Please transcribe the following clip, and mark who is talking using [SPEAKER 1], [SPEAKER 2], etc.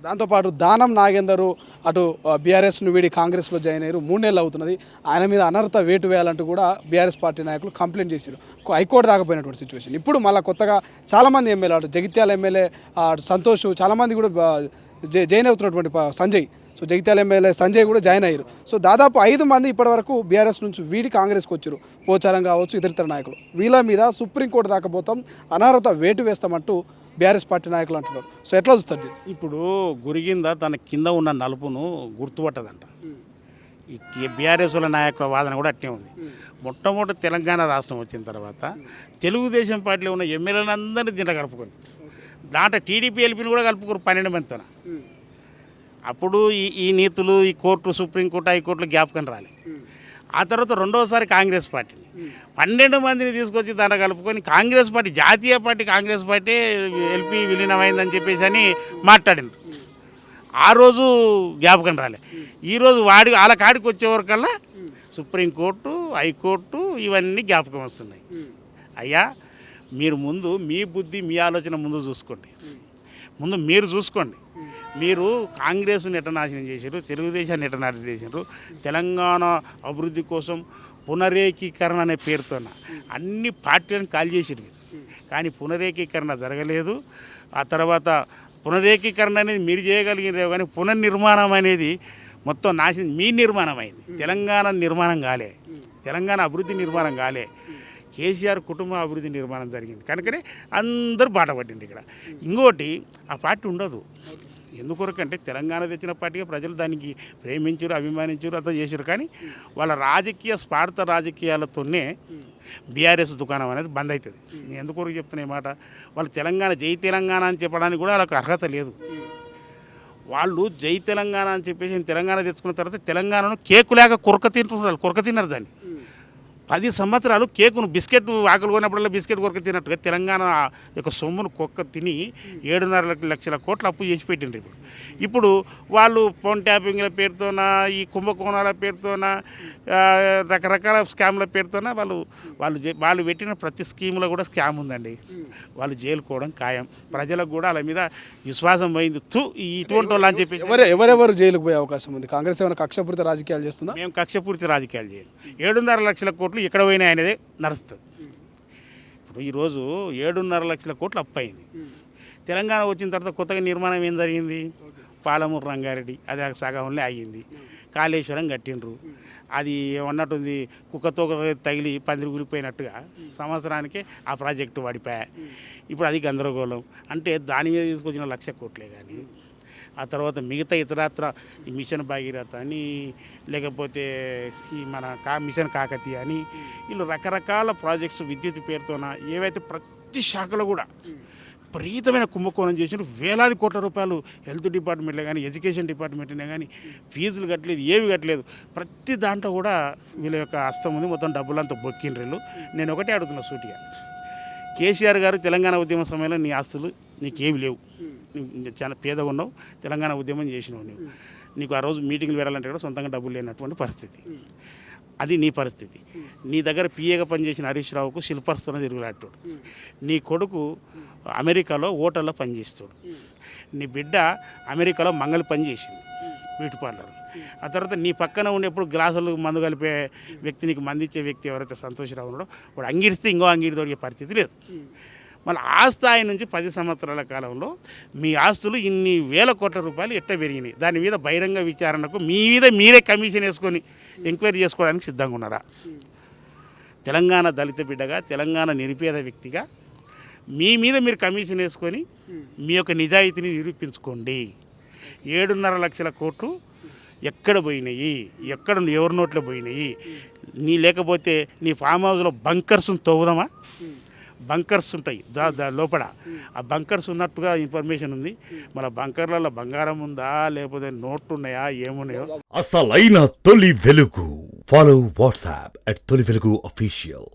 [SPEAKER 1] దాంతోపాటు దానం నాగేందర్ అటు బీఆర్ఎస్ను వీడి కాంగ్రెస్లో జాయిన్ అయ్యారు, 3 నెలలు అవుతున్నది. ఆయన మీద అనర్హత వేటు వేయాలంటూ కూడా బీఆర్ఎస్ పార్టీ నాయకులు కంప్లైంట్ చేశారు. హైకోర్టు దాకపోయినటువంటి సిచ్యువేషన్. ఇప్పుడు మళ్ళీ కొత్తగా చాలామంది ఎమ్మెల్యే అటు జగిత్యాల ఎమ్మెల్యే అటు సంతోష్ చాలామంది కూడా జాయిన్ అవుతున్నటువంటి సంజయ్, సో జగిత్యాల ఎమ్మెల్యే సంజయ్ కూడా జాయిన్ అయ్యారు. సో దాదాపు 5 మంది ఇప్పటివరకు బీఆర్ఎస్ నుంచి వీడి కాంగ్రెస్కి వచ్చారు. పోచారం కావచ్చు, ఇతర నాయకులు. వీళ్ళ మీద సుప్రీంకోర్టు దాకా పోతాం, అనర్హత వేటు వేస్తామంటూ బీఆర్ఎస్ పార్టీ నాయకులు అంటున్నారు. సో ఎట్లా చూస్తారు దీన్ని?
[SPEAKER 2] ఇప్పుడు గురిగింద తన కింద ఉన్న నలుపును గుర్తుపట్టదంట. ఈ బీఆర్ఎస్ల నాయకుల వాదన కూడా అట్టే ఉంది. మొట్టమొదటి తెలంగాణ రాష్ట్రం వచ్చిన తర్వాత తెలుగుదేశం పార్టీలో ఉన్న ఎమ్మెల్యేలందరినీ దీంట్లో కలుపుకొని, దాంట్లో టీడీపీ ఎల్పీని కూడా కలుపుకోరు 12 మందితో. అప్పుడు ఈ నీతులు, ఈ కోర్టు, సుప్రీంకోర్టు, హైకోర్టులు జ్ఞాపకం రాలి. ఆ తర్వాత రెండోసారి కాంగ్రెస్ పార్టీని 12 మందిని తీసుకొచ్చి దాంట్లో కలుపుకొని కాంగ్రెస్ పార్టీ, జాతీయ పార్టీ కాంగ్రెస్ పార్టీ ఎల్పీ విలీనమైందని చెప్పేసి అని మాట్లాడింది. ఆ రోజు జ్ఞాపకం రాలే. ఈరోజు వాళ్ళ కాడికి వచ్చేవరకల్లా సుప్రీంకోర్టు, హైకోర్టు ఇవన్నీ జ్ఞాపకం వస్తున్నాయి. అయ్యా, మీరు ముందు మీ బుద్ధి, మీ ఆలోచన ముందు చూసుకోండి. ముందు మీరు చూసుకోండి. మీరు కాంగ్రెస్ని ఎటనాశనం చేశారు, తెలుగుదేశాన్ని ఎటనాశనం చేశారు. తెలంగాణ అభివృద్ధి కోసం పునరేకీకరణ అనే పేరుతో అన్ని పార్టీలను కాల్ చేసారు మీరు. కానీ పునరేకీకరణ జరగలేదు. ఆ తర్వాత పునరేకీకరణ అనేది మీరు చేయగలిగినారు, కానీ పునర్నిర్మాణం అనేది మొత్తం నాశనం మీ నిర్మాణం అయింది. తెలంగాణ నిర్మాణం కాలే, తెలంగాణ అభివృద్ధి నిర్మాణం కాలే. కేసీఆర్ కుటుంబ అభివృద్ధి నిర్మాణం జరిగింది. కనుకనే అందరూ బాట పట్టింది. ఇక్కడ ఇంకోటి, ఆ పార్టీ ఉండదు. ఎందుకొరకంటే తెలంగాణ తెచ్చిన పార్టీగా ప్రజలు దానికి ప్రేమించారు, అభిమానించారు, అంతా చేశారు. కానీ వాళ్ళ రాజకీయ స్వార్థ రాజకీయాలతోనే బీఆర్ఎస్ దుకాణం అనేది బంద్ అవుతుంది. నేను ఎందుకొరకు చెప్తున్నా ఈ మాట, వాళ్ళు తెలంగాణ జై తెలంగాణ అని చెప్పడానికి కూడా వాళ్ళకి అర్హత లేదు. వాళ్ళు జై తెలంగాణ అని చెప్పేసి తెలంగాణ తెచ్చుకున్న తర్వాత తెలంగాణను కేకులాగా కొరక తిన్నారు దాన్ని. 10 సంవత్సరాలు కేకును బిస్కెట్ ఆకలి కొన్నప్పుడల్లా బిస్కెట్ కొరక తిన్నట్టుగా తెలంగాణ యొక్క సొమ్మును తిని 7.5 లక్షల కోట్లు అప్పు చేసి పెట్టిండ్రు. ఇప్పుడు వాళ్ళు ఫోన్ ట్యాపింగ్ల పేరుతోన, ఈ కుంభకోణాల పేరుతోన, రకరకాల స్కామ్ల పేరుతోన వాళ్ళు పెట్టిన ప్రతి స్కీమ్లో కూడా స్కామ్ ఉందండి. వాళ్ళు జైలుకోవడం ఖాయం. ప్రజలకు కూడా వాళ్ళ మీద విశ్వాసం పోయింది. ఇటువంటి వాళ్ళు అని చెప్పి
[SPEAKER 1] ఎవరెవరు జైలుకు పోయే అవకాశం ఉంది? కాంగ్రెస్ ఏమైనా కక్షపూరిత రాజకీయాలు చేస్తుందా?
[SPEAKER 2] మేము కక్షపూరిత రాజకీయాలు చేయాలి. 7.5 లక్షల కోట్లు ఎక్కడ పోయినాయి అనేది నడుస్తుంది. ఇప్పుడు ఈరోజు 7.5 లక్షల కోట్లు అప్పు అయింది. తెలంగాణ వచ్చిన తర్వాత కొత్తగా నిర్మాణం ఏం జరిగింది? పాలమూరు రంగారెడ్డి అది సగంలో ఆగింది. కాళేశ్వరం కట్టిండ్రు. అది ఏమన్నట్టుంది, కుక్కతో తగిలి పందిరి కూలిపోయినట్టుగా సంవత్సరానికి ఆ ప్రాజెక్టు పడిపోయా. ఇప్పుడు అది గందరగోళం. అంటే దాని మీద తీసుకొచ్చిన 1 లక్ష కోట్లే. కానీ ఆ తర్వాత మిగతా ఇతరత్ర ఈ మిషన్ భాగీరథ అని, లేకపోతే ఈ మన మిషన్ కాకతీయ అని, వీళ్ళు రకరకాల ప్రాజెక్ట్స్ విద్యుత్ పేరుతోన ఏవైతే ప్రతి శాఖలో కూడా విపరీతమైన కుంభకోణం చేసిన వేలాది కోట్ల రూపాయలు హెల్త్ డిపార్ట్మెంట్లో కానీ, ఎడ్యుకేషన్ డిపార్ట్మెంట్నే కానీ ఫీజులు కట్టలేదు, ఏవి కట్టలేదు. ప్రతి దాంట్లో కూడా వీళ్ళ యొక్క హస్తం ఉంది. మొత్తం డబ్బులంతా బొక్కిండ్రు. నేను ఒకటే అడుగుతున్నా సూటిగా, కేసీఆర్ గారు తెలంగాణ ఉద్యమ సమయంలో నీ ఆస్తులు నీకేమి లేవు, చాలా పేదగా ఉన్నావు, తెలంగాణ ఉద్యమం చేసినావు, నీకు ఆ రోజు మీటింగ్లు పెట్టాలంటే కూడా సొంతంగా డబ్బులు లేనటువంటి పరిస్థితి. అది నీ పరిస్థితి. నీ దగ్గర పిఏగా పనిచేసిన హరీష్ రావుకు శిల్పస్తున్న తిరుగులాటాడు. నీ కొడుకు అమెరికాలో హోటల్లో పనిచేస్తాడు. నీ బిడ్డ అమెరికాలో మంగళ పని చేసింది, బ్యూటీ పార్లర్. ఆ తర్వాత నీ పక్కన ఉండేప్పుడు గ్లాసులు మందు కలిపే వ్యక్తి, నీకు మందిచ్చే వ్యక్తి ఎవరైతే సంతోషరావు ఉన్నాడో వాడు అంగిరిస్తే ఇంకో అంగిరి దొరికే పరిస్థితి లేదు. మళ్ళీ ఆ స్థాయి నుంచి 10 సంవత్సరాల కాలంలో మీ ఆస్తులు ఇన్ని వేల కోట్ల రూపాయలు ఎట్లా పెరిగినాయి? దాని మీద బహిరంగ విచారణకు మీరే కమిషన్ వేసుకొని ఎంక్వైరీ చేసుకోవడానికి సిద్ధంగా ఉన్నారా? తెలంగాణ దళిత బిడ్డగా, తెలంగాణ నిరుపేద వ్యక్తిగా మీద మీరు కమిషన్ వేసుకొని మీ యొక్క నిజాయితీని నిరూపించుకోండి. 7.5 లక్షల కోట్లు ఎక్కడ పోయినాయి? ఎవరి నోట్లో పోయినాయి? లేకపోతే నీ ఫామ్ హౌస్లో బంకర్స్ని తవ్వుదామా? బంకర్స్ ఉంటాయి లోపల. ఆ బంకర్స్ ఉన్నట్టుగా ఇన్ఫర్మేషన్ ఉంది. మన బంకర్లలో బంగారం ఉందా, లేకపోతే నోట్లు ఉన్నాయా, ఏమున్నాయో.
[SPEAKER 3] అసలైన తొలి వెలుగు. ఫాలో వాట్సాప్ @తొలి వెలుగు official.